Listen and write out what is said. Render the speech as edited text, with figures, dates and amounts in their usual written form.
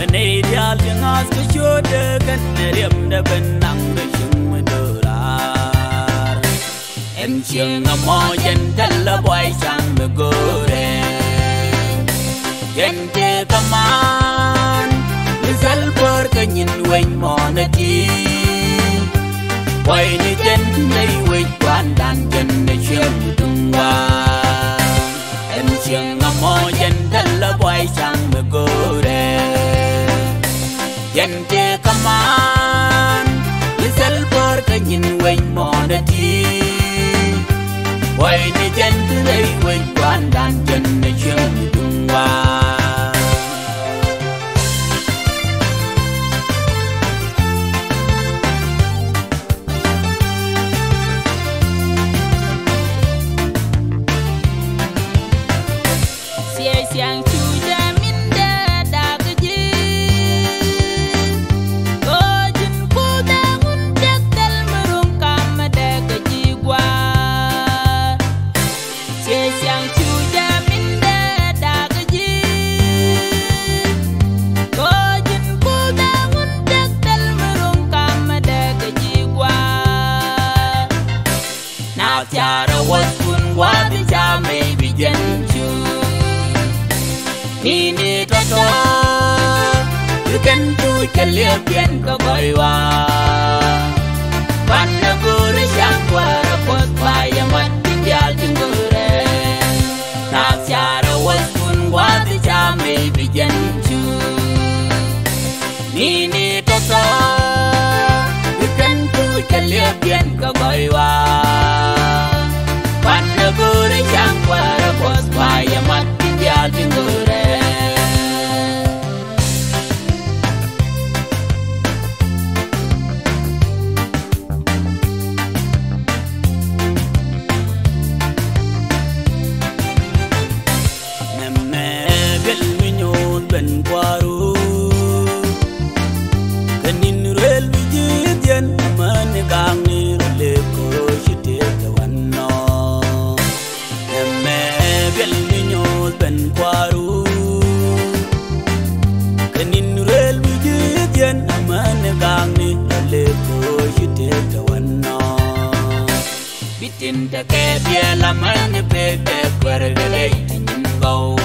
Canadian young as the show the Canadian the Benang the Shumadura and Ching a more gentle boy sang the good Gente come on Rizal for Canyon Wayne Monity Why the gently wait one dan generation and Ching a more gentle boy sang the good Gente come on Rizal for Canyon Wayne Monity Why the gently wait one dan generation Nini toto, you can do it, can live in Gogoiwa. Panaguri Shakwara, put by a material Tingure. Nasyara was soon what the jam may begin to. Nini toto, you can do it, can live in Gogoiwa. Panaguri Shakwara, put by a material Tingure. Bitin the cabia la man the bed where the late go.